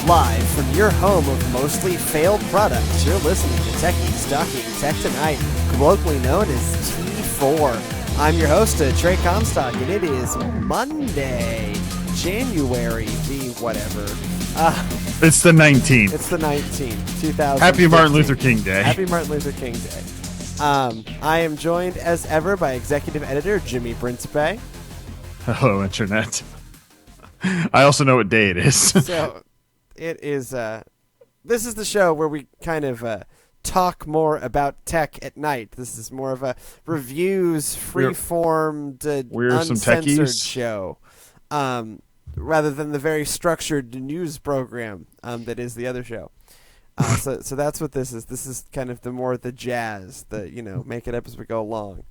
Live from your home of mostly failed products, you're listening to Techies Talking Tech Tonight, colloquially known as T4. I'm your host, Trey Comstock, and it is Monday, January the whatever. It's the 19th. It's the 19th, 2000. Happy Martin Luther King Day. Happy Martin Luther King Day. I am joined, as ever, by executive editor Jimmy Principe. Hello, Internet. I also know what day it is. So, it is, this is the show where we kind of talk more about tech at night. This is more of a reviews, free-formed, uncensored show, rather than the very structured news program that is the other show. So that's what this is. This is kind of the jazz, make it up as we go along.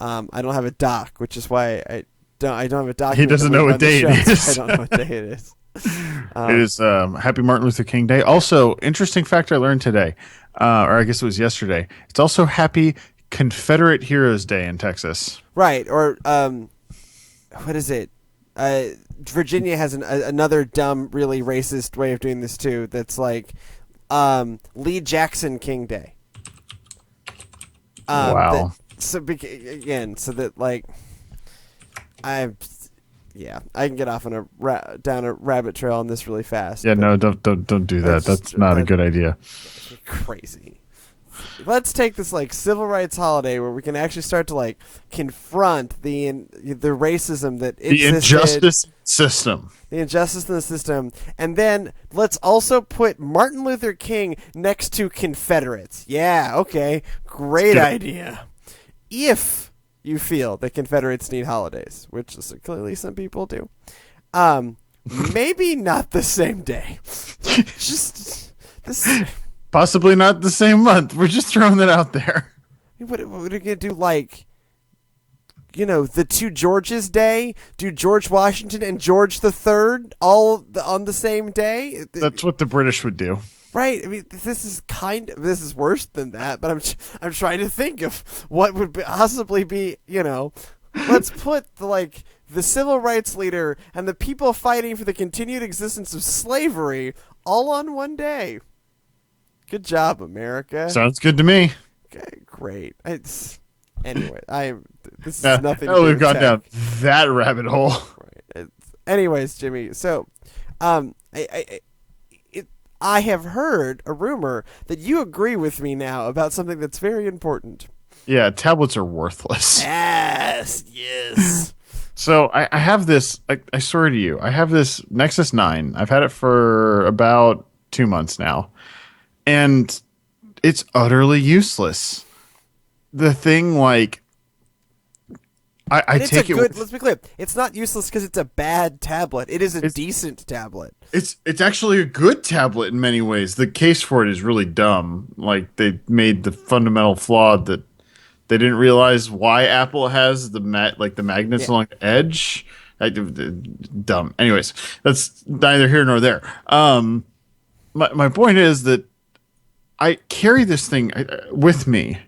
I don't have a doc, which is why I don't have a doc. He doesn't know what day it is. I don't know what day it is. It is Happy Martin Luther King Day. Also, interesting fact I learned today, or I guess it was yesterday. It's also Happy Confederate Heroes Day in Texas. Right, or what is it? Virginia has another dumb, really racist way of doing this too. That's like Lee Jackson King Day. Wow. I can get off on down a rabbit trail on this really fast. Yeah, no, don't do that. That's not a good idea. Crazy. Let's take this civil rights holiday where we can actually start to confront the racism that existed, the injustice system. The injustice in the system, and then let's also put Martin Luther King next to Confederates. Yeah, okay, great idea. If you feel that Confederates need holidays, which is clearly some people do, maybe not the same day. Just this. Possibly not the same month. We're just throwing that out there. What are we gonna do? The two Georges Day? Do George Washington and George III on the same day? That's what the British would do. Right. I mean, this is worse than that. But I'm trying to think of what would possibly be. Let's put the civil rights leader and the people fighting for the continued existence of slavery all on one day. Good job, America. Sounds good to me. Okay, great. Anyway, this is nothing. Oh, we've gone down that rabbit hole. Right. Anyways, Jimmy. So, I have heard a rumor that you agree with me now about something that's very important. Yeah, tablets are worthless. Yes. So I have this. I swear to you, I have this Nexus 9. I've had it for about 2 months now. And it's utterly useless. The thing, I take it. Let's be clear. It's not useless because it's a bad tablet. It is a decent tablet. It's actually a good tablet in many ways. The case for it is really dumb. They made the fundamental flaw that they didn't realize why Apple has the magnets along the edge. Dumb. Anyways, that's neither here nor there. My point is that I carry this thing with me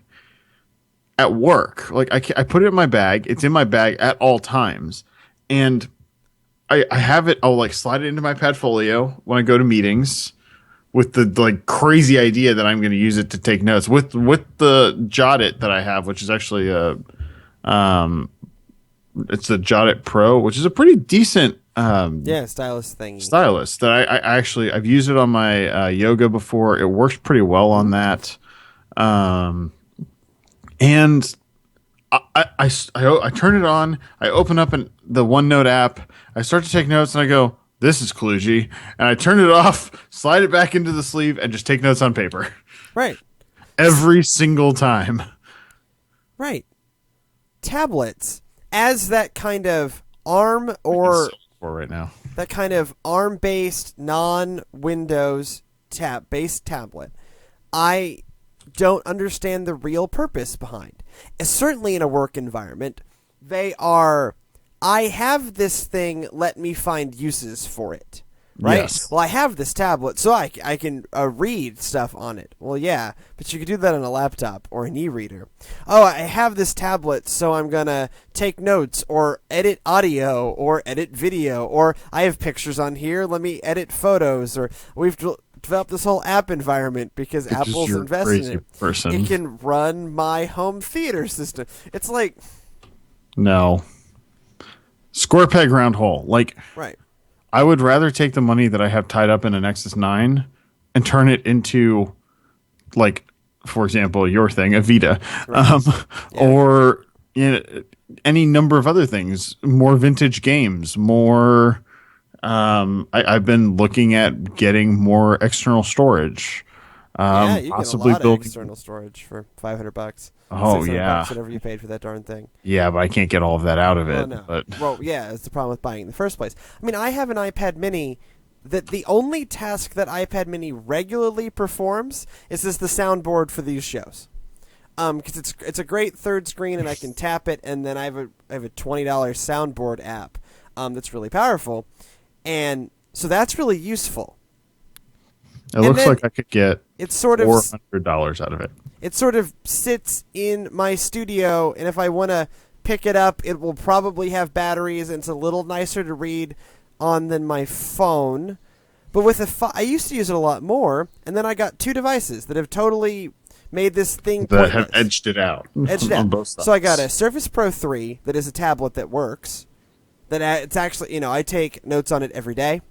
at work. I put it in my bag. It's in my bag at all times. And I have it. I'll slide it into my Padfolio when I go to meetings with the crazy idea that I'm going to use it to take notes with the Jot It that I have, which is actually it's the Jot It Pro, which is a pretty decent stylus thing. Stylus that I've used it on my yoga before. It works pretty well on that. And I turn it on. I open up the OneNote app. I start to take notes, and I go, "This is kludgy." And I turn it off, slide it back into the sleeve, and just take notes on paper. Right. Every single time. Right. Tablets as that kind of ARM or right now. That kind of ARM-based, non-Windows based tablet. I don't understand the real purpose behind. Certainly in a work environment, I have this thing, let me find uses for it. right? Yes. Well, I have this tablet, so I can read stuff on it. Well, yeah, but you could do that on a laptop or an e-reader. Oh, I have this tablet, so I'm going to take notes or edit audio or edit video, or I have pictures on here, let me edit photos, or we've developed this whole app environment because Apple's invested in it. Person. It can run my home theater system. It's like... No. Square peg, round hole. Like, right. I would rather take the money that I have tied up in a Nexus 9 and turn it into, like, for example, your thing, a Vita, right. Or any number of other things, more vintage games, more... I've been looking at getting more external storage. You possibly get a lot of external storage for $500. Oh yeah, $600, whatever you paid for that darn thing. Yeah, but I can't get all of that out of it. No. But... Well, yeah, it's the problem with buying in the first place. I mean, I have an iPad Mini that the only task that iPad Mini regularly performs is the soundboard for these shows. Because it's a great third screen and I can tap it, and then I have a $20 soundboard app that's really powerful, and so that's really useful. It looks like I could get $400 out of it. It sort of sits in my studio, and if I want to pick it up, it will probably have batteries, and it's a little nicer to read on than my phone. But with I used to use it a lot more, and then I got two devices that have totally made this thing that have edged it out. On both sides. So I got a Surface Pro 3 that is a tablet that works. That it's actually, I take notes on it every day.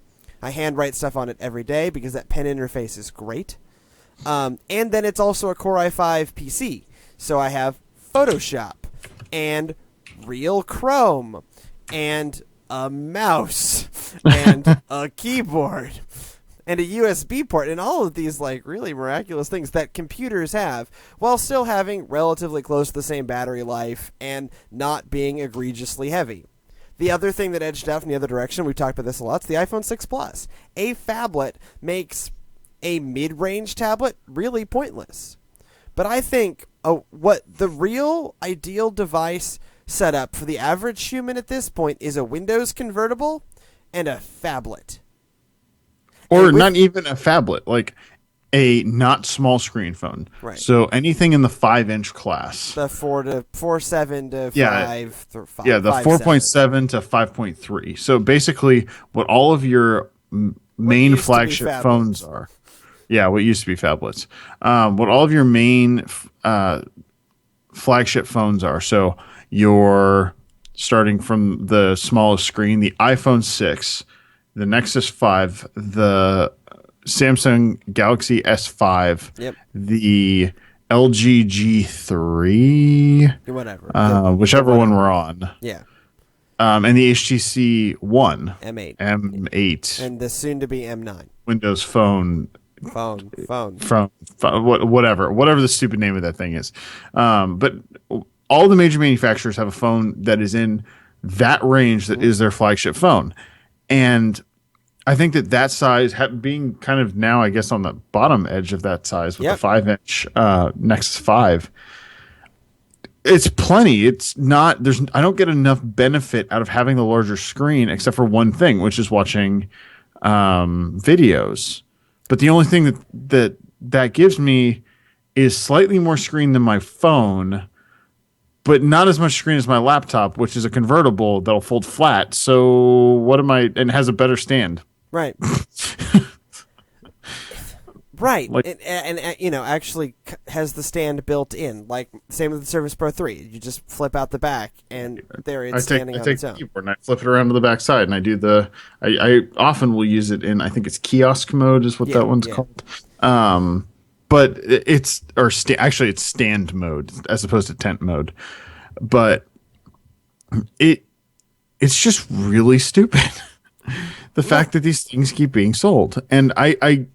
I handwrite stuff on it every day because that pen interface is great. And then it's also a Core i5 PC. So I have Photoshop and Real Chrome and a mouse and a keyboard and a USB port and all of these like really miraculous things that computers have while still having relatively close to the same battery life and not being egregiously heavy. The other thing that edged out from the other direction, we've talked about this a lot, is the iPhone 6 Plus. A phablet makes a mid-range tablet really pointless. But I think what the real ideal device setup for the average human at this point is a Windows convertible and a phablet. Or not even a phablet, like a not small screen phone. Right. So anything in the 5-inch class. The 4.7 to 5. Yeah, the 4.7 to 5.3. So basically what all of your main flagship phones are. Yeah, what used to be phablets. What all of your main flagship phones are. So you're starting from the smallest screen, the iPhone 6, the Nexus 5, the Samsung Galaxy S5, the LG G3, whatever, whichever one we're on. Yeah. And the HTC One, M8, and the soon-to-be M9, Windows Phone, whatever the stupid name of that thing is. But all the major manufacturers have a phone that is in that range that is their flagship phone, and I think that size being kind of now, I guess, on the bottom edge of that size with the 5-inch Nexus 5. It's plenty. It's not. I don't get enough benefit out of having the larger screen, except for one thing, which is watching videos. But the only thing that gives me is slightly more screen than my phone, but not as much screen as my laptop, which is a convertible that'll fold flat. So what am I? And has a better stand. Right. Right, and actually has the stand built in. Like same with the Surface Pro 3, you just flip out the back, and there it's standing on its own. I take the keyboard and I flip it around to the back side, and I do I often will use it in, I think it's kiosk mode is what that one's called. But it's stand mode as opposed to tent mode. But it's just really stupid. The fact that these things keep being sold, and I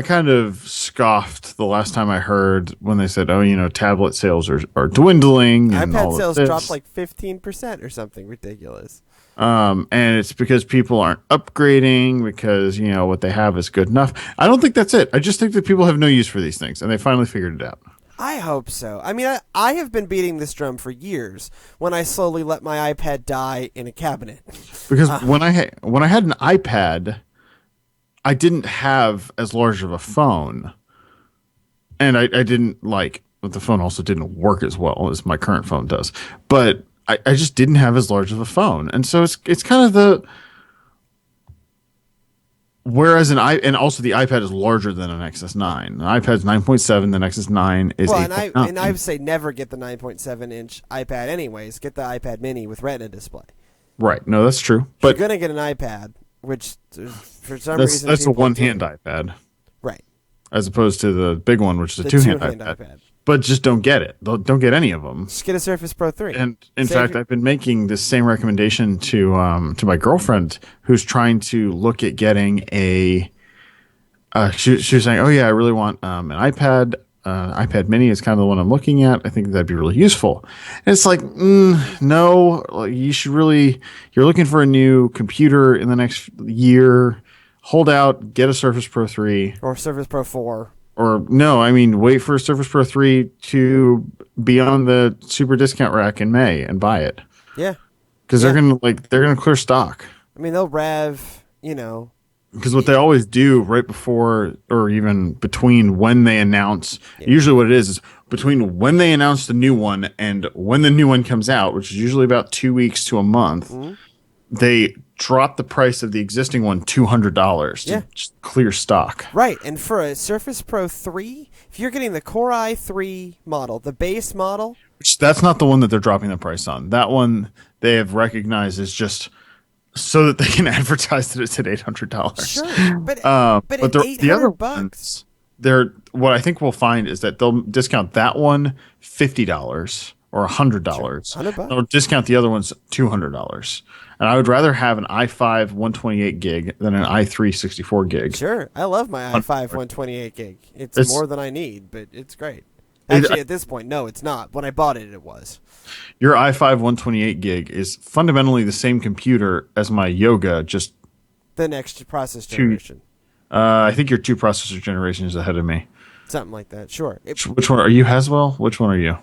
kind of scoffed the last time I heard when they said, tablet sales are dwindling. And iPad sales dropped like 15% or something ridiculous. And it's because people aren't upgrading because, what they have is good enough. I don't think that's it. I just think that people have no use for these things, and they finally figured it out. I hope so. I mean, I have been beating this drum for years when I slowly let my iPad die in a cabinet. Because when I had an iPad, I didn't have as large of a phone, and I didn't like. But the phone also didn't work as well as my current phone does. But I just didn't have as large of a phone, and so it's kind of the. Whereas and also the iPad is larger than an Nexus 9. The iPad's 9.7, the Nexus 9 is Well, 8.9. and I would say never get the 9.7-inch iPad anyways. Get the iPad Mini with Retina display. Right. No, that's true. If But you're gonna get an iPad, which for some reason that's a people one-hand do. iPad, Right, as opposed to the big one, which is a the two-hand two-hand iPad. iPad. But just don't get it. Don't get any of them. Just get a Surface Pro 3. And in Save fact, your- I've been making this same recommendation to my girlfriend, who's trying to look at getting a. She was saying, "Oh yeah, I really want an iPad. iPad Mini is kind of the one I'm looking at. I think that'd be really useful." And it's like, no, like, you should really. You're looking for a new computer in the next year. Hold out, get a Surface Pro 3. or Surface Pro 4. Or no, I mean, wait for a Surface Pro 3 to be on the super discount rack in May and buy it, Yeah, because Yeah. they're gonna clear stock. I mean they'll rev. You know, Because what they always do right before or even between when they announce, usually what it is between when they announce the new one and when the new one comes out, which is usually about 2 weeks to a month, they drop the price of the existing one $200 to just clear stock. right. And for a Surface Pro 3, if you're getting the Core i3 model, the base model, Which that's not the one that they're dropping the price on. That one they have recognized as just so that they can advertise that it's at $800. sure, but at the other $800, ones, what I think we'll find is that they'll discount that one $50 or $100. $100. They'll discount the other ones $200. And I would rather have an i5 128 gig than an i3 64 gig. Sure, I love my i5 128 gig. It's more than I need, but it's great. Actually, at this point, no, it's not. When I bought it, it was. Your i5 128 gig is fundamentally the same computer as my Yoga, just The next process generation. I think you're 2 processor generations ahead of me. Something like that, sure. Which one are you, Haswell? Which one are you?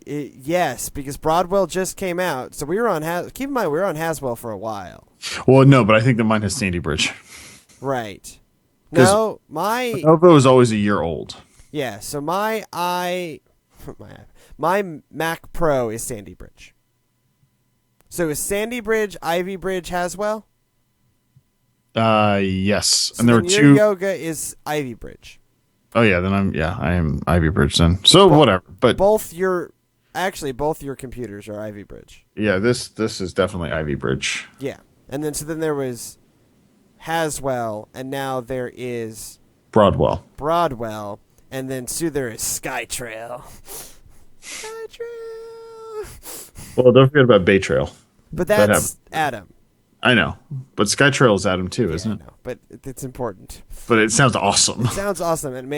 Yes, because Broadwell just came out. So we were on keep in mind we were on Haswell for a while. Well, no, but I think that mine has Sandy Bridge. Right. No, my Lenovo is always a year old. yeah, so my Mac Pro is Sandy Bridge. So is Sandy Bridge, Ivy Bridge, Haswell? Yes. So And there were then your 2. Yoga is Ivy Bridge. Oh yeah, then I am Ivy Bridge then. So whatever. But both your computers are Ivy Bridge. yeah, this is definitely Ivy Bridge. Yeah. And then there was Haswell, and now there is Broadwell. And then there is Skytrail. Skytrail. Well, don't forget about Bay Trail. But that's Adam. I know, but Skytrail is Adam too, isn't it? I know, but it's important. But it sounds awesome. It sounds awesome, and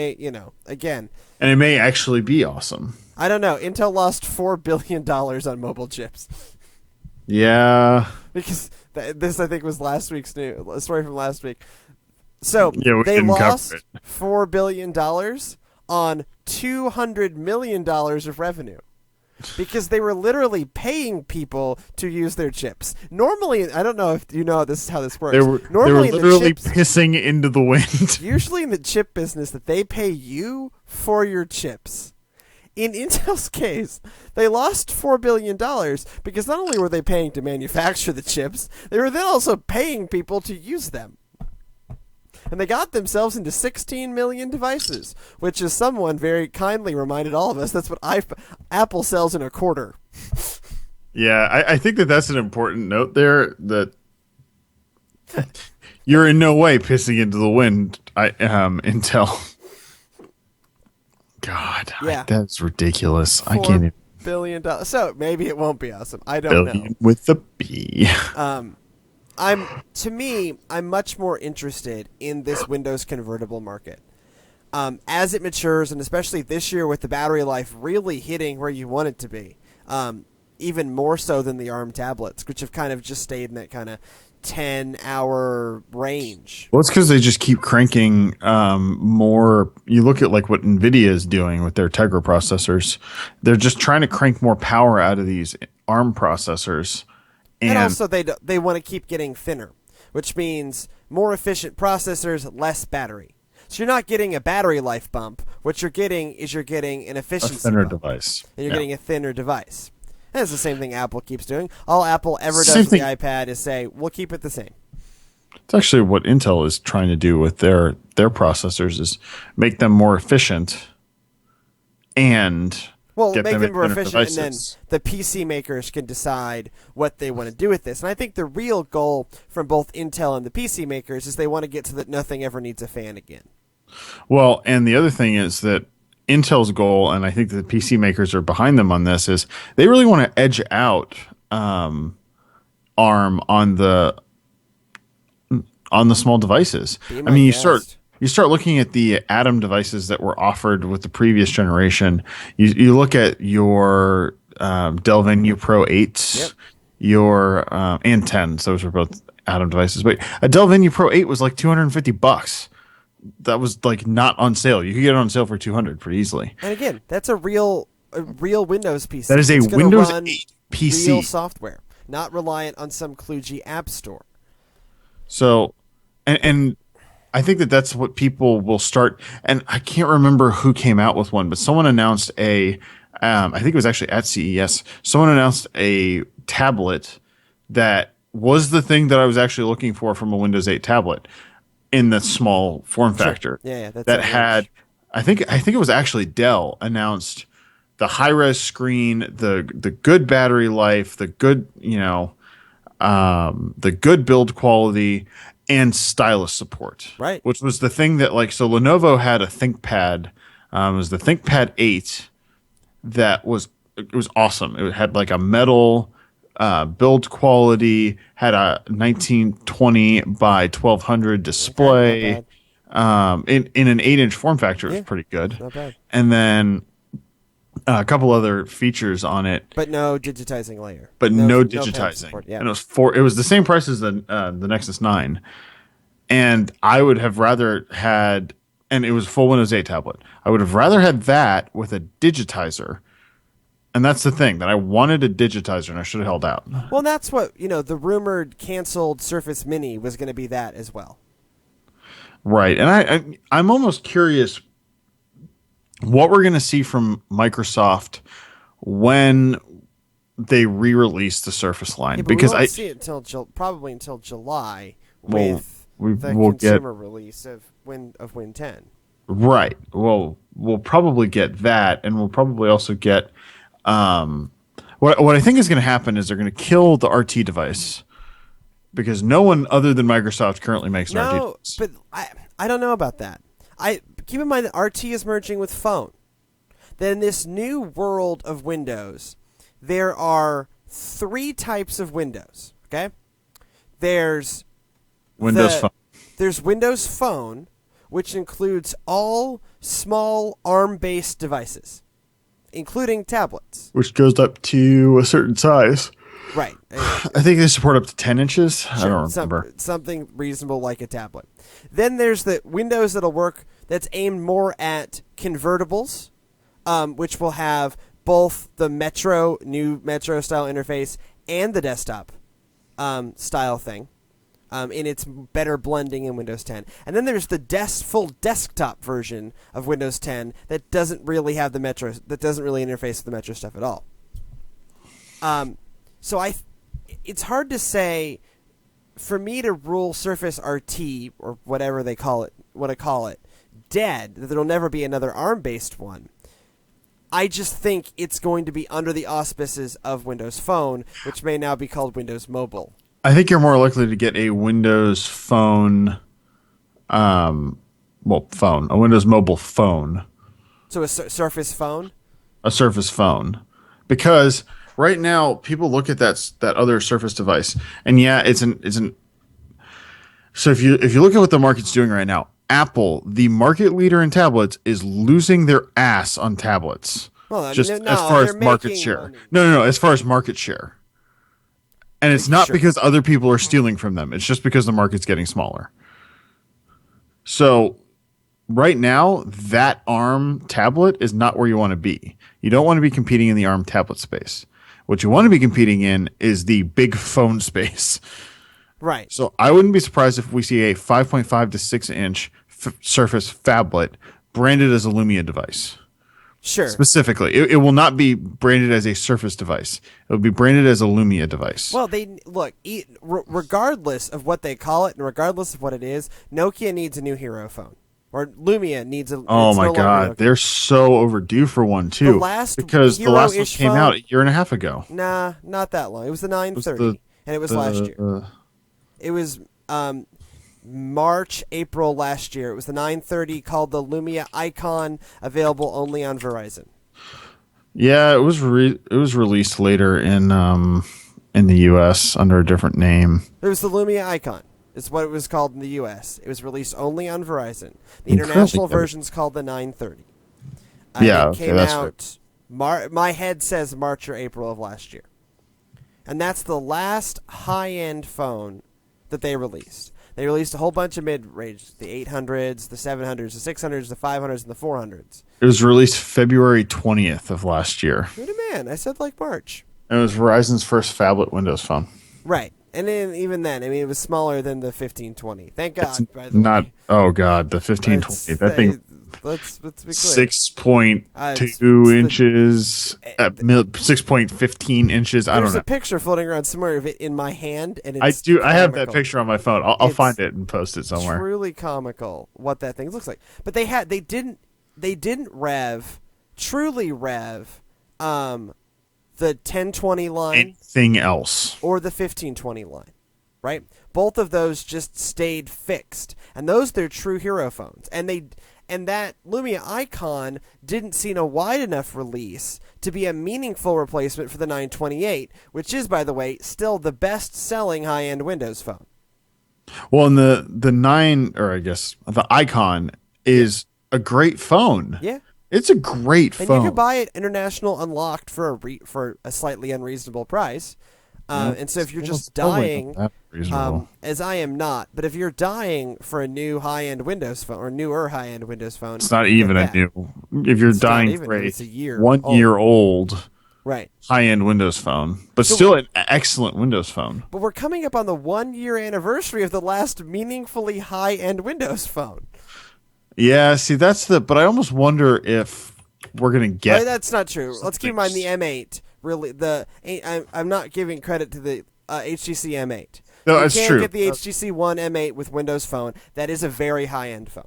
again, And it may actually be awesome. I don't know. Intel lost $4 billion on mobile chips. Yeah. Because this, I think, was last week's news, a story from last week. So Yeah, they lost $4 billion on $200 million of revenue. Because they were literally paying people to use their chips. Normally, I don't know if you know this is how this works. They were literally pissing into the wind. Usually in the chip business, that they pay you for your chips. In Intel's case, they lost $4 billion because not only were they paying to manufacture the chips, they were then also paying people to use them. And they got themselves into 16 million devices, which, as someone very kindly reminded all of us, that's what Apple sells in a quarter. Yeah, I think that's an important note there, that you're in no way pissing into the wind, Intel. God, yeah. That's ridiculous. I can't even. $4 billion. So maybe it won't be awesome. I don't know. With the B. I'm much more interested in this Windows convertible market. As it matures, and especially this year with the battery life really hitting where you want it to be. Even more so than the ARM tablets, which have kind of just stayed in that kind of 10-hour range. Well, it's because they just keep cranking more. You look at like what NVIDIA is doing with their Tegra processors. They're just trying to crank more power out of these ARM processors. And also they want to keep getting thinner, which means more efficient processors, less battery. So you're not getting a battery life bump. What you're getting is an efficiency a thinner bump. device. And you're getting a thinner device. And it's the same thing Apple keeps doing. All Apple ever does with the iPad is say, we'll keep it the same. It's actually what Intel is trying to do with their processors is make them more efficient and get make them more thinner efficient, devices. and then the PC makers can decide what they want to do with this. And I think the real goal from both Intel and the PC makers is they want to get to that nothing ever needs a fan again. Well, and the other thing is that Intel's goal, and I think the PC makers are behind them on this, is they really want to edge out ARM on the small devices. I mean, you start looking at the Atom devices that were offered with the previous generation. You look at your Dell Venue Pro 8s, your and 10s. Those were both Atom devices. But a Dell Venue Pro 8 was like $250. That was like not on sale. You could get it on sale for $200 pretty easily. And again, that's a real Windows PC. That is a Windows 8 PC. Real software, not reliant on some kludgy app store. So, and I think that's what people will start. And I can't remember who came out with one, but someone announced I think it was actually at CES. Someone announced a tablet that was the thing that I was actually looking for from a Windows 8 tablet in the small form factor. Sure. Yeah, that's that had. I think it was actually Dell announced the high res screen, the good battery life, the good the good build quality, and stylus support. Right. Which was the thing that so Lenovo had a ThinkPad. It was the ThinkPad 8 that was awesome. It had like a metal build quality, had a 1920 by 1200 display. In an 8-inch form factor, it was pretty good. Not bad. And then a couple other features on it, but no digitizing layer. But no digitizing. Yeah. And it was the same price as the Nexus 9. And I would have rather had, and it was a full Windows 8 tablet. I would have rather had that with a digitizer. And that's the thing, that I wanted a digitizer and I should have held out. Well, that's what, the rumored canceled Surface Mini was going to be that as well. Right. And I'm almost curious what we're going to see from Microsoft when they re-release the Surface line. Yeah, because we won't see it probably until July with the consumer release of Win 10. Right. Well, we'll probably get that, and we'll probably also get what I think is going to happen is they're going to kill the RT device because no one other than Microsoft currently makes an RT device. But I don't know about that. Keep in mind that RT is merging with phone. Then this new world of Windows, there are 3 types of Windows. Okay, there's Windows Phone. There's Windows Phone, which includes all small ARM-based devices, including tablets. Which goes up to a certain size. Right. I think they support up to 10 inches. Sure, I don't remember. Something reasonable like a tablet. Then there's the Windows that'll work that's aimed more at convertibles, which will have both the new Metro style interface and the desktop style thing. In its better blending in Windows 10. And then there's the full desktop version of Windows 10 that doesn't really have that doesn't really interface with the Metro stuff at all. So it's hard to say, for me to rule Surface RT, or whatever they call it, dead, that there'll never be another ARM-based one. I just think it's going to be under the auspices of Windows Phone, which may now be called Windows Mobile. I think you're more likely to get a Windows Phone, a Windows Mobile phone. So a Surface Phone? A Surface Phone. Because right now, people look at that other Surface device, and yeah, it's an. So if you look at what the market's doing right now, Apple, the market leader in tablets, is losing their ass on tablets. Well, as far as market share. Money. No, as far as market share. And it's not because other people are stealing from them. It's just because the market's getting smaller. So right now, that ARM tablet is not where you want to be. You don't want to be competing in the ARM tablet space. What you want to be competing in is the big phone space. Right. So I wouldn't be surprised if we see a 5.5 to 6 inch Surface phablet branded as a Lumia device. Sure. Specifically, it will not be branded as a Surface device. It will be branded as a Lumia device. Well, regardless of what they call it and regardless of what it is, Nokia needs a new hero phone. Or Lumia needs a. Oh my God, they're so overdue for one too. Because the last one came out a year and a half ago. Nah, not that long. It was the 930, and it was last year. It was March, April last year. It was the 930 called the Lumia Icon, available only on Verizon. Yeah, it was released later in the U.S. under a different name. It was the Lumia Icon. It's what it was called in the U.S. It was released only on Verizon. The international version's called the 930. Yeah, it came out. Right. My head says March or April of last year, and that's the last high-end phone that they released. They released a whole bunch of mid-range, the 800s, the 700s, the 600s, the 500s, and the 400s. It was released February 20th of last year. Who the man? I said like March. And it was Verizon's first phablet Windows phone. Right. And then, even then, I mean, it was smaller than the 1520. Thank God, by the way. Oh, God, the 1520. That thing... Let's be clear. 6.2 inches, 6.15 inches. I don't know. There's a picture floating around somewhere of it in my hand, and it's I comical. have that picture on my phone. I'll find it and post it somewhere. Truly comical what that thing looks like. But they didn't truly rev the 1020 line, anything else, or the 1520 line, right? Both of those just stayed fixed, and those they're true hero phones, and that Lumia Icon didn't see a wide enough release to be a meaningful replacement for the 928, which is, by the way, still the best-selling high-end Windows phone. Well, and the Icon is a great phone. Yeah. It's a great phone. And you can buy it international unlocked for a slightly unreasonable price. And so if you're just dying, as I am not, but if you're dying for a new high-end Windows phone or newer high-end Windows phone, it's not even a new. If you're dying for a 1 year old, right, high-end Windows phone, but still an excellent Windows phone. But we're coming up on the 1 year anniversary of the last meaningfully high-end Windows phone. Yeah, see, but I almost wonder if we're gonna get. Oh, that's not true. Let's keep in mind the M8. Really, I'm not giving credit to the HTC M8. No, that's true. You can't get the HTC One M8 with Windows Phone. That is a very high-end phone.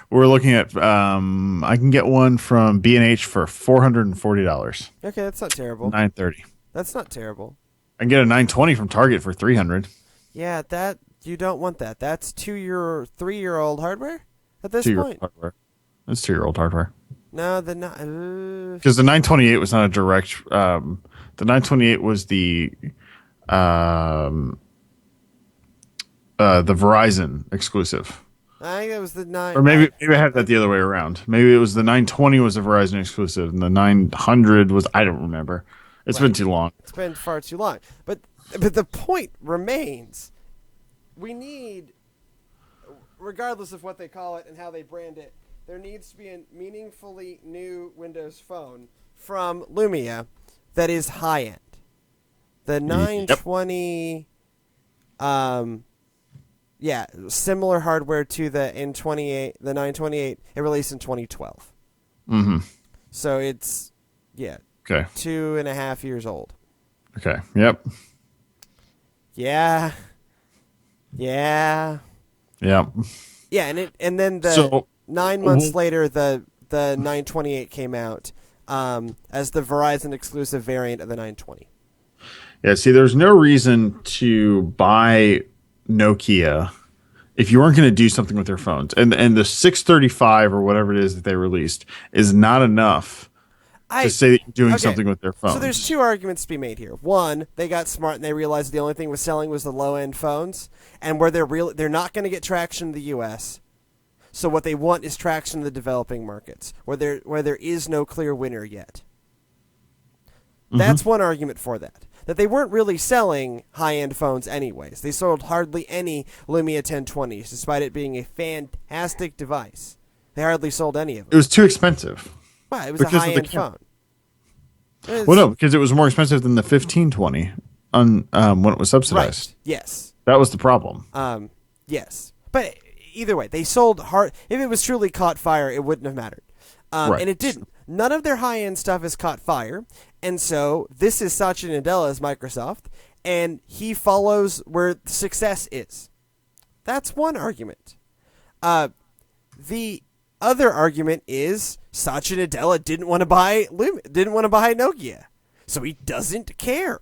We're looking at. I can get one from B&H for $440. Okay, that's not terrible. 930. That's not terrible. I can get a 920 from Target for $300. Yeah, you don't want that. That's 3-year-old hardware at this point. Hardware. That's 2-year-old hardware. No, because the 928 was not a direct. The 928 was the Verizon exclusive. I think it was the 9. Or maybe I had that the other way around. Maybe it was the 920 was a Verizon exclusive, and the 900 was. I don't remember. It's been too long. It's been far too long. But the point remains: we need, regardless of what they call it and how they brand it, there needs to be a meaningfully new Windows phone from Lumia that is high-end. The 920, similar hardware to the 928. It released in 2012. Mm-hmm. So it's, okay, 2.5 years old. Okay, yep. Yeah. Yeah, and then 9 months later, the 928 came out as the Verizon exclusive variant of the 920. Yeah, see, there's no reason to buy Nokia if you weren't going to do something with their phones. And the 635 or whatever it is that they released is not enough to say that you're doing something with their phones. So there's two arguments to be made here. One, they got smart and they realized the only thing was selling was the low-end phones, and where they're not going to get traction in the U.S., so what they want is traction in the developing markets, where there is no clear winner yet. Mm-hmm. That's one argument for that. That they weren't really selling high-end phones anyways. They sold hardly any Lumia 1020s, despite it being a fantastic device. They hardly sold any of them. It was too expensive. Well, it was a high-end phone. Well, no, because it was more expensive than the 1520. when it was subsidized. Right. Yes. That was the problem. Yes. But either way, they sold hard. If it was truly caught fire, it wouldn't have mattered. Right. And it didn't. None of their high-end stuff has caught fire. And so this is Satya Nadella's Microsoft, and he follows where success is. That's one argument. The other argument is Satya Nadella didn't want to buy Nokia, so he doesn't care.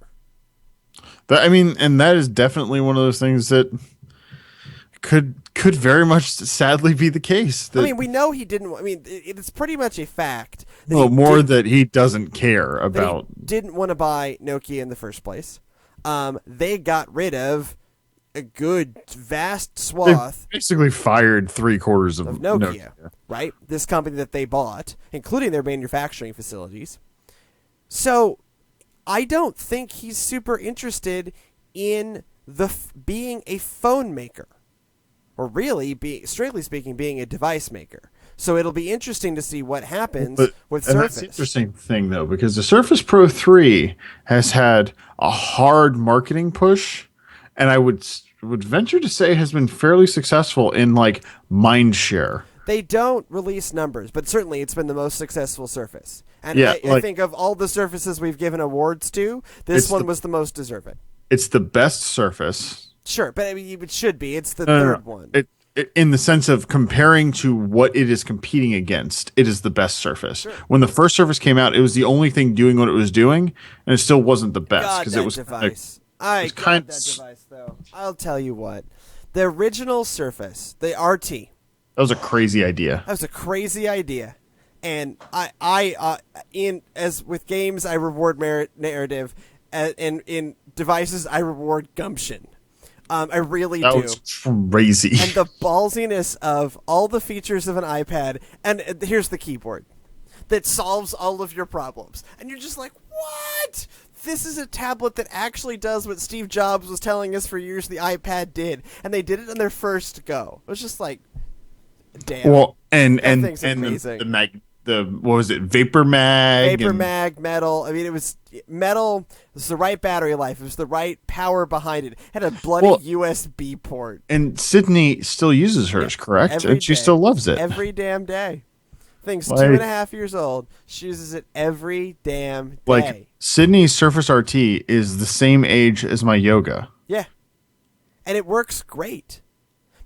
And that is definitely one of those things that could very much sadly be the case. We know he didn't. It's pretty much a fact. That he doesn't care about. He didn't want to buy Nokia in the first place. They got rid of a good vast swath. They basically fired 3/4 of Nokia, right? This company that they bought, including their manufacturing facilities. So, I don't think he's super interested in being a phone maker. Or really, strictly speaking, being a device maker. So it'll be interesting to see what happens with Surface. That's the interesting thing, though, because the Surface Pro 3 has had a hard marketing push, and I would venture to say has been fairly successful in mind share. They don't release numbers, but certainly it's been the most successful Surface. And I think of all the Surfaces we've given awards to, this one was the most deserving. It's the best Surface. Sure, but it should be. It's the third one. In the sense of comparing to what it is competing against, it is the best Surface. Sure. When the first Surface came out, it was the only thing doing what it was doing, and it still wasn't the best because it was device. I got that device though. I'll tell you what, the original Surface, the RT. That was a crazy idea. And as with games, I reward narrative, and in devices, I reward gumption. I really do. That was crazy. And the ballsiness of all the features of an iPad, and here's the keyboard that solves all of your problems. And you're just like, what? This is a tablet that actually does what Steve Jobs was telling us for years the iPad did. And they did it on their first go. It was just like, damn. Well, and amazing. What was it? Vapor Mag, metal. It was metal. It was the right battery life. It was the right power behind it. It had a bloody USB port. And Sydney still uses hers, correct? And she still loves it every damn day. Thing's 2.5 years old. She uses it every damn day. Sydney's Surface RT is the same age as my Yoga. Yeah, and it works great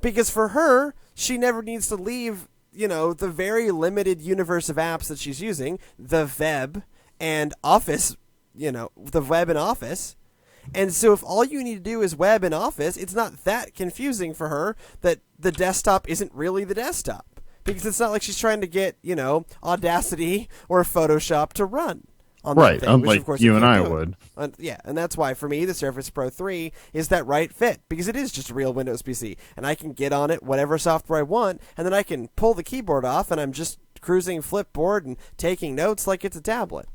because for her, she never needs to leave. The very limited universe of apps that she's using, the web and Office, the web and Office. And so if all you need to do is web and Office, it's not that confusing for her that the desktop isn't really the desktop. Because it's not like she's trying to get, Audacity or Photoshop to run on that thing. Unlike which of course you and I would. And that's why, for me, the Surface Pro 3 is that right fit. Because it is just a real Windows PC. And I can get on it whatever software I want, and then I can pull the keyboard off, and I'm just cruising Flipboard and taking notes like it's a tablet.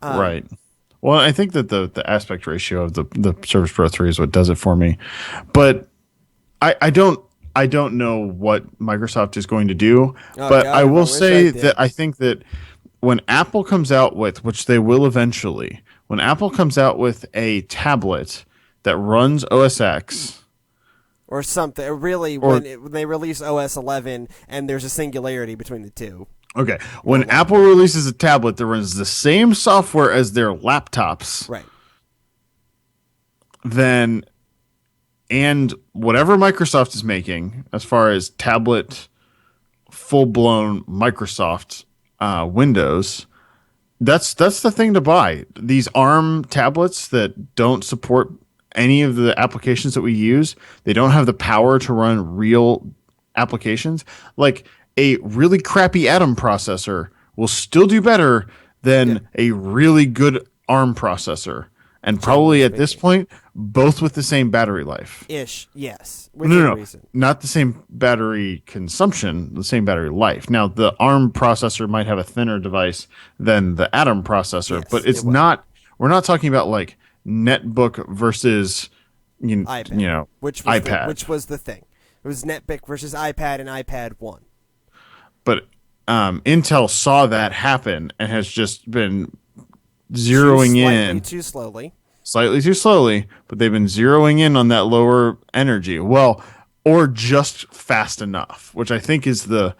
Right. Well, I think that the aspect ratio of the Surface Pro 3 is what does it for me. But I don't know what Microsoft is going to do. But I will say that I think that when Apple comes out with, which they will eventually, when Apple comes out with a tablet that runs OS X or something, when they release OS 11 and there's a singularity between the two. Okay, when Apple releases a tablet that runs the same software as their laptops, right? Then, and whatever Microsoft is making as far as tablet, full-blown Microsoft Windows, that's the thing to buy. These ARM tablets that don't support any of the applications that we use, they don't have the power to run real applications. Like a really crappy Atom processor will still do better than a really good ARM processor. And probably at this point, both with the same battery life. Yes. No. Not the same battery consumption, the same battery life. Now, the ARM processor might have a thinner device than the Atom processor, but it's not. We're not talking about like netbook versus iPad, iPad, which was the thing. It was netbook versus iPad and iPad 1. But Intel saw that happen and has just been zeroing in too slowly. slightly too slowly, but they've been zeroing in on that lower energy. Well, or just fast enough, which I think that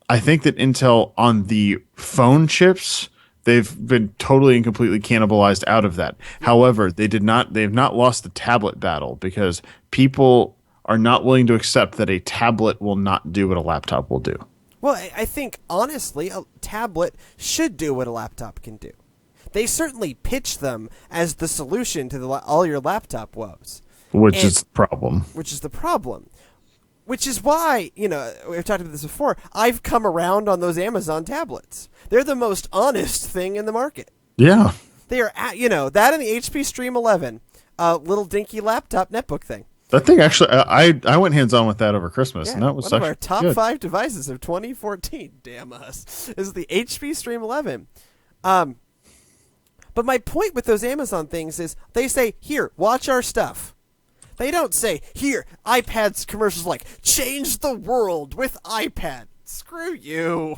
Intel on the phone chips, they've been totally and completely cannibalized out of that. However, they've not lost the tablet battle because people are not willing to accept that a tablet will not do what a laptop will do. Well, I think, honestly, a tablet should do what a laptop can do. They certainly pitch them as the solution to all your laptop woes. Which is the problem. Which is the problem. Which is why, we've talked about this before, I've come around on those Amazon tablets. They're the most honest thing in the market. Yeah. They are, that and the HP Stream 11, little dinky laptop netbook thing. That thing actually, I went hands-on with that over Christmas, and that was one of our top good. 5 devices of 2014. Damn us. This is the HP Stream 11. But my point with those Amazon things is they say, here, watch our stuff. They don't say, here, iPad's commercials like, change the world with iPad. Screw you.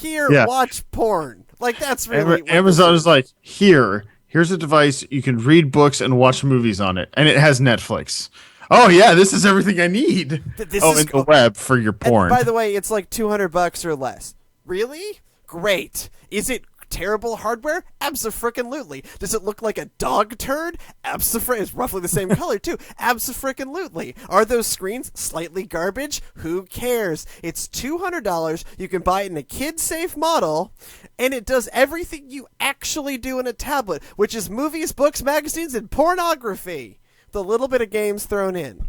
Here, watch porn. Like, that's really Amazon is like, here's a device, you can read books and watch movies on it, and it has Netflix. Oh, yeah, this is everything I need. And the web for your porn. And by the way, it's like $200 or less. Really? Great. Is it terrible hardware? Abso-frickin-lutely. Does it look like a dog turd? It's roughly the same color, too. Abso-frickin-lutely. Are those screens slightly garbage? Who cares? It's $200. You can buy it in a kid-safe model, and it does everything you actually do in a tablet, which is movies, books, magazines, and pornography. The little bit of games thrown in.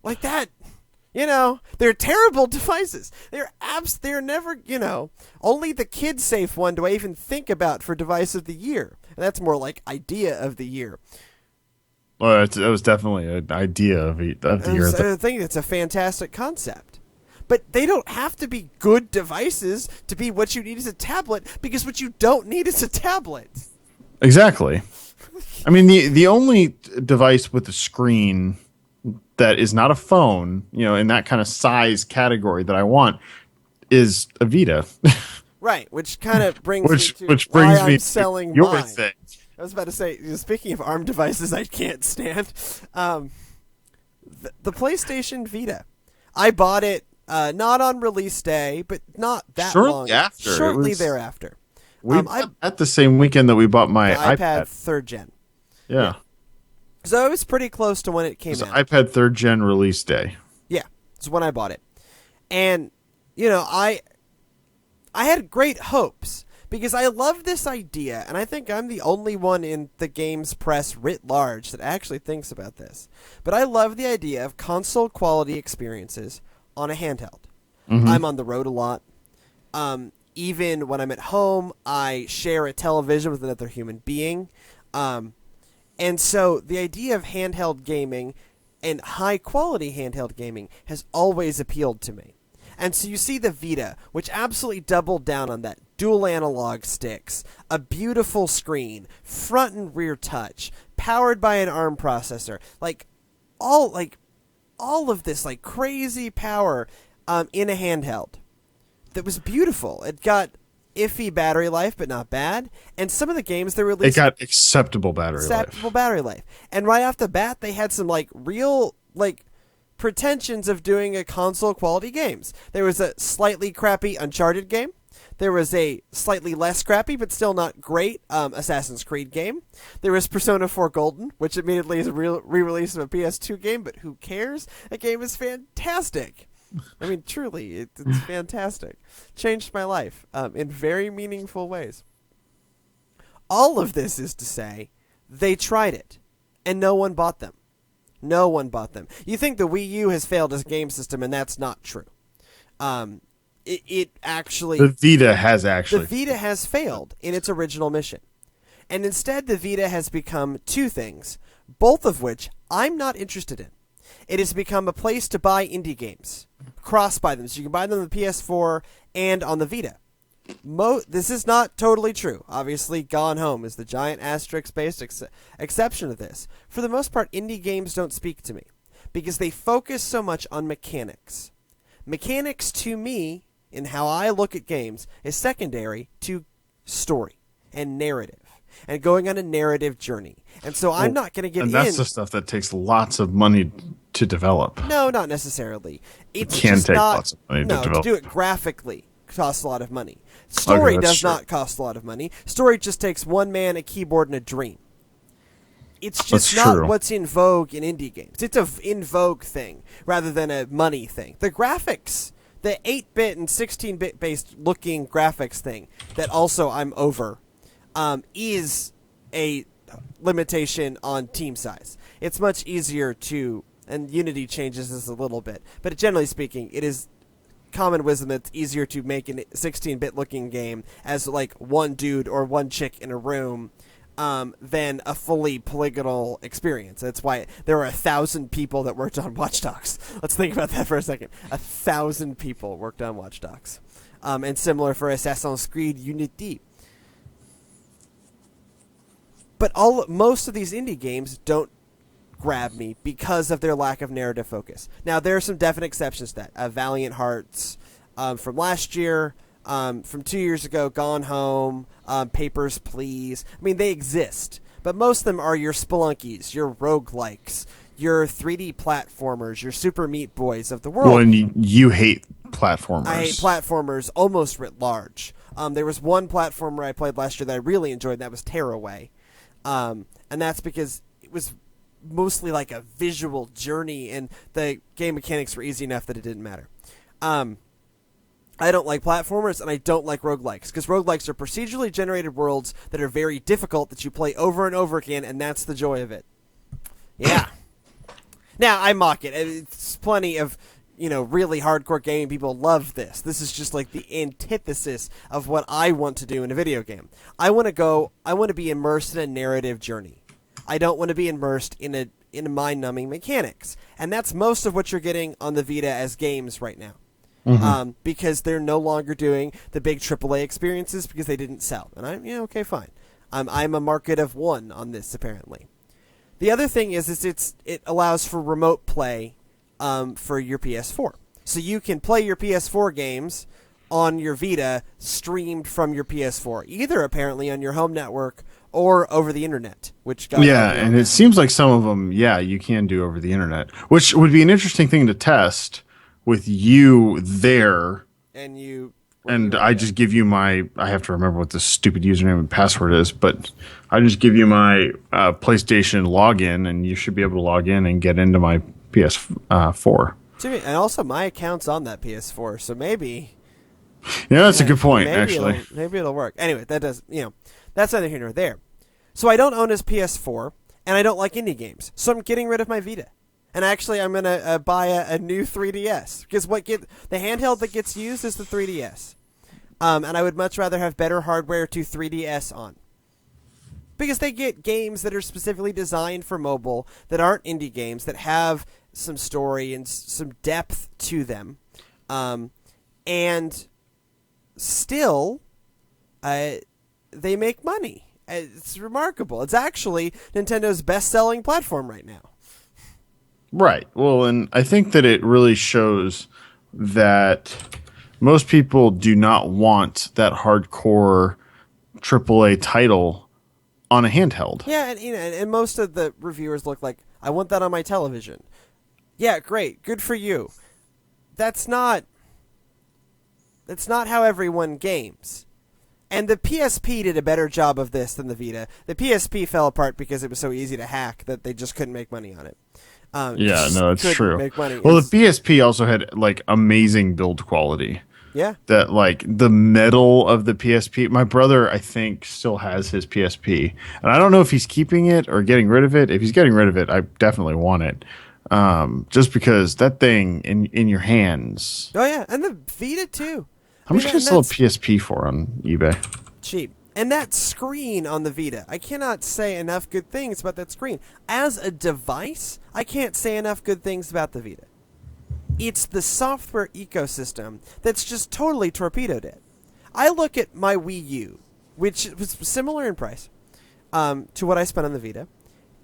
Like that. They're terrible devices. They're never, only the kid-safe one do I even think about for device of the year. And that's more like idea of the year. Well, it was definitely an idea of the year. I think it's a fantastic concept. But they don't have to be good devices to be what you need as a tablet, because what you don't need is a tablet. Exactly. I mean, the only device with a screen that is not a phone, in that kind of size category that I want, is a Vita. Right, which kind of brings me to I'm selling your mine. thing. I was about to say, speaking of ARM devices I can't stand, the PlayStation Vita. I bought it not on release day, but not that long. Shortly thereafter. At the same weekend that we bought my iPad 3rd gen. Yeah. So it was pretty close to when it came out. iPad 3rd gen release day. Yeah, it's when I bought it. And, I had great hopes because I love this idea, and I think I'm the only one in the games press writ large that actually thinks about this. But I love the idea of console quality experiences on a handheld. Mm-hmm. I'm on the road a lot. Even when I'm at home, I share a television with another human being. And so the idea of handheld gaming and high-quality handheld gaming has always appealed to me. And so you see the Vita, which absolutely doubled down on that. Dual analog sticks, a beautiful screen, front and rear touch, powered by an ARM processor. All of this crazy power in a handheld. That was beautiful. It got iffy battery life, but not bad. And some of the games they released, it got acceptable battery life. And right off the bat, they had some real pretensions of doing a console quality games. There was a slightly crappy Uncharted game. There was a slightly less crappy, but still not great, Assassin's Creed game. There was Persona 4 Golden, which admittedly is a re-release of a PS2 game, but who cares? That game is fantastic. I mean, truly, it's fantastic. Changed my life in very meaningful ways. All of this is to say, they tried it, and no one bought them. No one bought them. You think the Wii U has failed as a game system, and that's not true. It actually... The Vita has actually... The Vita has failed in its original mission. And instead, the Vita has become two things, both of which I'm not interested in. It has become a place to buy indie games. Cross-buy them. So you can buy them on the PS4 and on the Vita. This is not totally true. Obviously, Gone Home is the giant asterisk-based exception to this. For the most part, indie games don't speak to me because they focus so much on mechanics. Mechanics, to me, in how I look at games, is secondary to story and narrative. and going on a narrative journey. And so I'm not going to get in. And that's the stuff that takes lots of money to develop. No, not necessarily. It can take lots of money to develop. To do it graphically costs a lot of money. Story does not cost a lot of money. Story just takes one man, a keyboard, and a dream. It's just not what's in vogue in indie games. It's a in vogue thing rather than a money thing. The graphics, the 8-bit and 16-bit based looking graphics thing that also I'm over, is a limitation on team size. It's much easier to, and Unity changes this a little bit, but generally speaking, it is common wisdom that it's easier to make a 16-bit looking game as like one dude or one chick in a room than a fully polygonal experience. That's why there were 1,000 people that worked on Watch Dogs. Let's think about that for a second. 1,000 people worked on Watch Dogs. And similar for Assassin's Creed Unity. But most of these indie games don't grab me because of their lack of narrative focus. Now, there are some definite exceptions to that. Valiant Hearts from last year, from 2 years ago, Gone Home, Papers, Please. I mean, they exist. But most of them are your Spelunkies, your roguelikes, your 3D platformers, your Super Meat Boys of the world. Well, and you hate platformers. I hate platformers almost writ large. There was one platformer I played last year that I really enjoyed, and that was Tearaway. And that's because it was mostly like a visual journey, and the game mechanics were easy enough that it didn't matter. I don't like platformers, and I don't like roguelikes, because roguelikes are procedurally generated worlds that are very difficult that you play over and over again, and that's the joy of it. Yeah. Now, I mock it. It's plenty of, really hardcore gaming people love this. This is just like the antithesis of what I want to do in a video game. I want to be immersed in a narrative journey. I don't want to be immersed in mind-numbing mechanics. And that's most of what you're getting on the Vita as games right now. Mm-hmm. Because they're no longer doing the big AAA experiences because they didn't sell. And okay, fine. I'm a market of one on this, apparently. The other thing is it allows for remote play for your PS4. So you can play your PS4 games on your Vita streamed from your PS4, either apparently on your home network or over the internet. And it seems like some of them, you can do over the internet, which would be an interesting thing to test with you there. And I just give you I have to remember what the stupid username and password is, but I just give you my PlayStation login, and you should be able to log in and get into my PS4. And also, my account's on that PS4, so maybe. Yeah, that's a good point, actually. Maybe it'll work. Anyway, that's neither here nor there. So I don't own his PS4, and I don't like indie games, so I'm getting rid of my Vita. And actually, I'm going to buy a new 3DS, because the handheld that gets used is the 3DS. And I would much rather have better hardware to 3DS on. Because they get games that are specifically designed for mobile, that aren't indie games, that have some story and some depth to them. And still, they make money. It's remarkable. It's actually Nintendo's best-selling platform right now. Right. Well, and I think that it really shows that most people do not want that hardcore AAA title on a handheld. Yeah, and most of the reviewers look like, I want that on my television. Yeah, great. Good for you. That's not how everyone games. And the PSP did a better job of this than the Vita. The PSP fell apart because it was so easy to hack that they just couldn't make money on it. It's true. Well, the PSP also had amazing build quality. Yeah. That the metal of the PSP. My brother, I think, still has his PSP, and I don't know if he's keeping it or getting rid of it. If he's getting rid of it, I definitely want it. Just because that thing in your hands. Oh yeah, and the Vita too. How much can you sell a PSP for on eBay? Cheap. And that screen on the Vita, I cannot say enough good things about that screen. As a device, I can't say enough good things about the Vita. It's the software ecosystem that's just totally torpedoed it. I look at my Wii U, which was similar in price to what I spent on the Vita,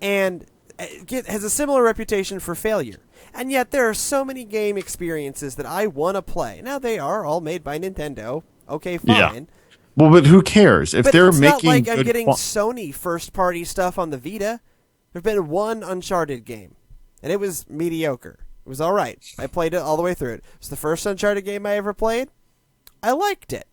and it has a similar reputation for failure. And yet there are so many game experiences that I want to play. Now, they are all made by Nintendo. Okay, fine. Yeah. Well, but who cares if they're it's making? not like I'm getting Sony first-party stuff on the Vita. There's been one Uncharted game, and it was mediocre. It was all right. I played it all the way through it. It was the first Uncharted game I ever played. I liked it.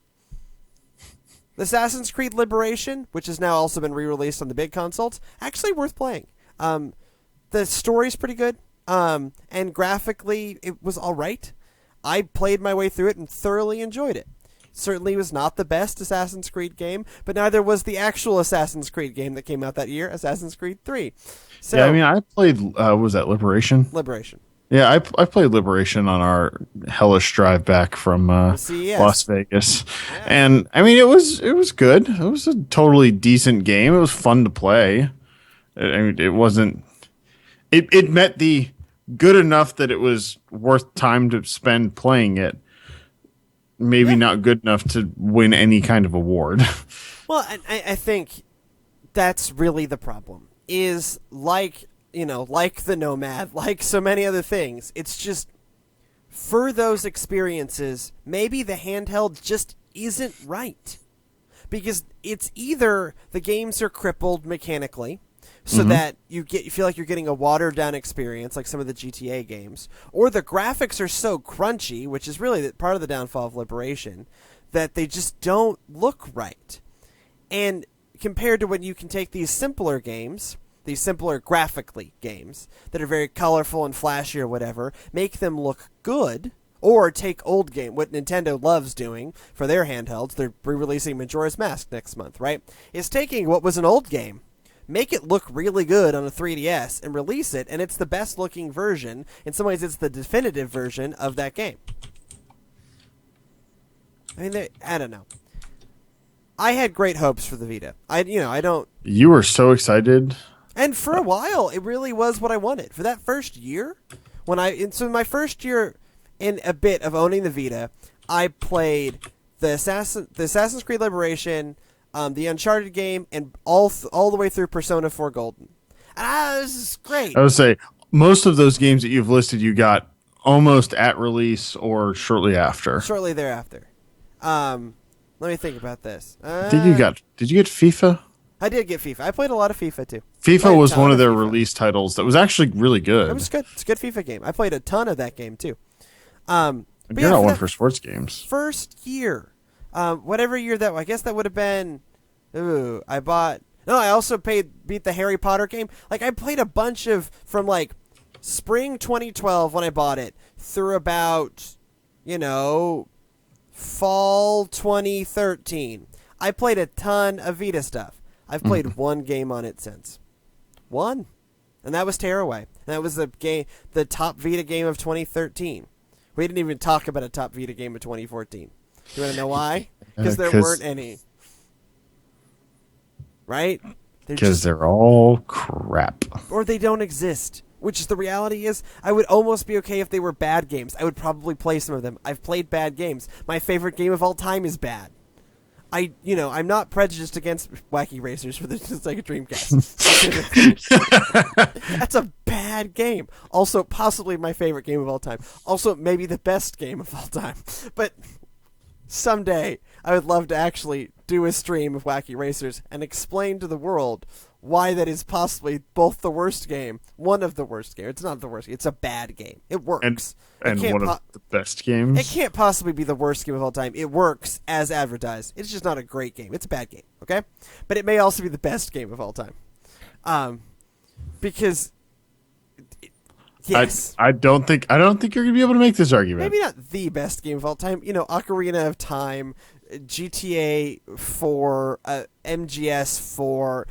Assassin's Creed Liberation, which has now also been re-released on the big consoles, actually worth playing. The story's pretty good, and graphically it was all right. I played my way through it and thoroughly enjoyed it. Certainly was not the best Assassin's Creed game, but neither was the actual Assassin's Creed game that came out that year, Assassin's Creed 3. So, yeah, I mean, I played, was that Liberation? Liberation. Yeah, I played Liberation on our hellish drive back from Las Vegas, and I mean it was good. It was a totally decent game. It was fun to play. I mean, it wasn't. It met the good enough that it was worth time to spend playing it. Maybe not good enough to win any kind of award. Well, I think that's really the problem. Is like the Nomad, like so many other things, it's just, for those experiences, maybe the handheld just isn't right. Because it's either the games are crippled mechanically, so that you feel like you're getting a watered-down experience, like some of the GTA games, or the graphics are so crunchy, which is really part of the downfall of Liberation, that they just don't look right. And compared to when you can take these simpler games, these simpler graphically games that are very colorful and flashy or whatever, make them look good, or take old game, what Nintendo loves doing for their handhelds, they're re-releasing Majora's Mask next month, right? Is taking what was an old game, make it look really good on a 3DS, and release it, and it's the best looking version. In some ways, it's the definitive version of that game. I mean, I don't know. I had great hopes for the Vita. I don't. You were so excited. And for a while, it really was what I wanted. For that first year, so my first year in a bit of owning the Vita, I played the Assassin's Creed Liberation, the Uncharted game, and all the way through Persona 4 Golden. And this is great. I would say most of those games that you've listed, you got almost at release or shortly after. Shortly thereafter. Let me think about this. Did you get FIFA? I did get FIFA. I played a lot of FIFA too. FIFA was one of their release titles that was actually really good. It was good. It's a good FIFA game. I played a ton of that game too. You're not one for sports games. First year, whatever year that, I guess that would have been. I also beat the Harry Potter game. Like, I played a bunch from like spring 2012 when I bought it through about, fall 2013. I played a ton of Vita stuff. I've played one game on it since. One. And that was Tearaway. And that was the top Vita game of 2013. We didn't even talk about a top Vita game of 2014. You want to know why? Because there weren't any. Right? Because they're all crap. Or they don't exist. Which is the reality is, I would almost be okay if they were bad games. I would probably play some of them. I've played bad games. My favorite game of all time is bad. I'm not prejudiced against Wacky Racers for the Sega Dreamcast. That's a bad game. Also, possibly my favorite game of all time. Also, maybe the best game of all time. But someday, I would love to actually do a stream of Wacky Racers and explain to the world why that is possibly both the worst game, one of the worst games. It's not the worst game. It's a bad game. It works. And one of the best games. It can't possibly be the worst game of all time. It works as advertised. It's just not a great game. It's a bad game, okay? But it may also be the best game of all time. Because yes. I don't think you're going to be able to make this argument. Maybe not the best game of all time. Ocarina of Time, GTA 4, MGS 4.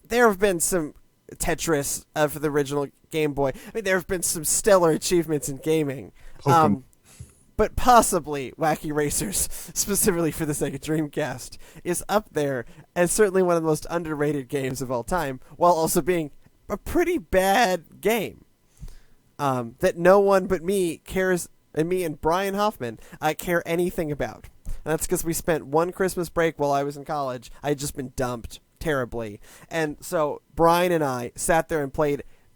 There have been some Tetris for the original Game Boy. I mean, there have been some stellar achievements in gaming. But possibly Wacky Racers, specifically for the Sega Dreamcast, is up there as certainly one of the most underrated games of all time, while also being a pretty bad game that no one but me cares, and me and Brian Hoffman care anything about. And that's because we spent one Christmas break while I was in college. I had just been dumped terribly. And so Brian and I sat there and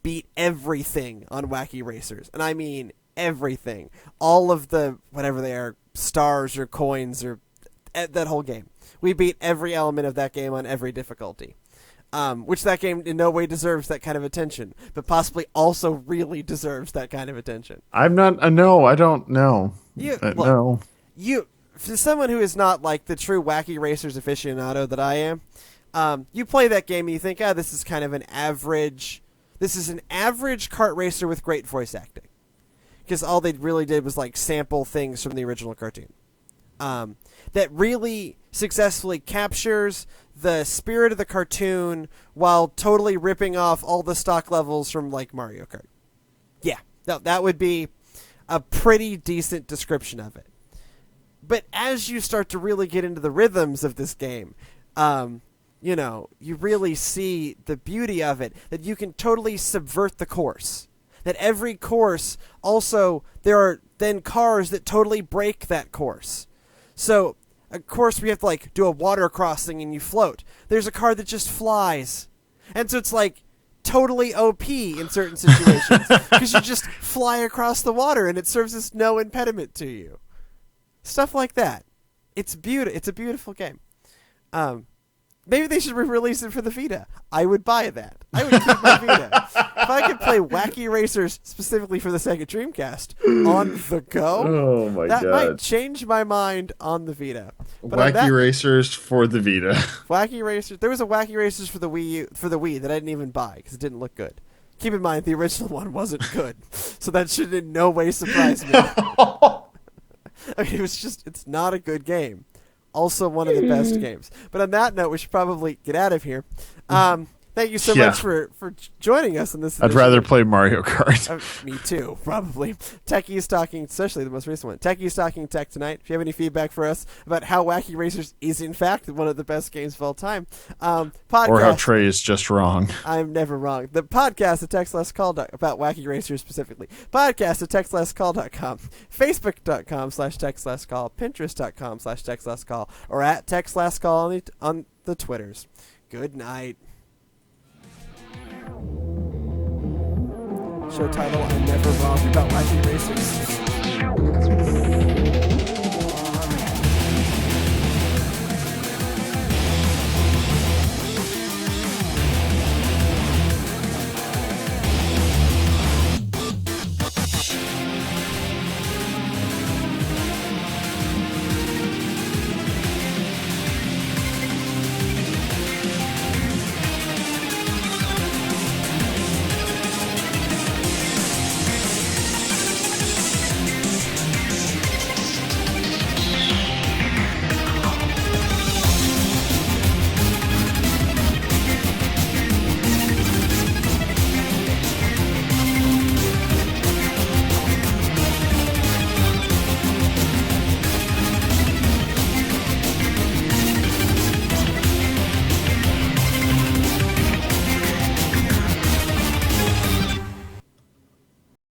beat everything on Wacky Racers. And I mean everything. All of the, whatever they are, stars or coins or that whole game. We beat every element of that game on every difficulty. Which that game in no way deserves that kind of attention, but possibly also really deserves that kind of attention. I'm not. No, I don't know. No. For someone who is not like the true Wacky Racers aficionado that I am, you play that game and you think, this is kind of an average. This is an average kart racer with great voice acting, because all they really did was like sample things from the original cartoon. That really successfully captures the spirit of the cartoon while totally ripping off all the stock levels from like Mario Kart. Yeah, that would be a pretty decent description of it. But as you start to really get into the rhythms of this game, you really see the beauty of it, that you can totally subvert the course. That every course also, there are then cars that totally break that course. So, a course where you have to like do a water crossing and you float. There's a car that just flies. And so it's like totally OP in certain situations because you just fly across the water and it serves as no impediment to you. Stuff like that. It's a beautiful game. Maybe they should re-release it for the Vita. I would buy that. I would keep my Vita. If I could play Wacky Racers specifically for the Sega Dreamcast on the go, that might change my mind on the Vita. But Wacky Racers for the Vita. Wacky Racers. There was a Wacky Racers for the Wii that I didn't even buy because it didn't look good. Keep in mind the original one wasn't good, so that should in no way surprise me. I mean, it's not a good game. Also one of the best games. But on that note, we should probably get out of here. Thank you so much for joining us in this edition. I'd rather play Mario Kart. Me too, probably. Techies talking, especially the most recent one. Techies talking tech tonight. If you have any feedback for us about how Wacky Racers is in fact one of the best games of all time, podcast, or how Trey is just wrong. I'm never wrong. The podcast at TextLessCall about Wacky Racers specifically. Podcast at TextLessCall.com, Facebook.com/TextLessCall, Pinterest.com/TextLessCall, or at TextLessCall on the Twitters. Good night. Show title: I'm never wrong about Wacky Racers.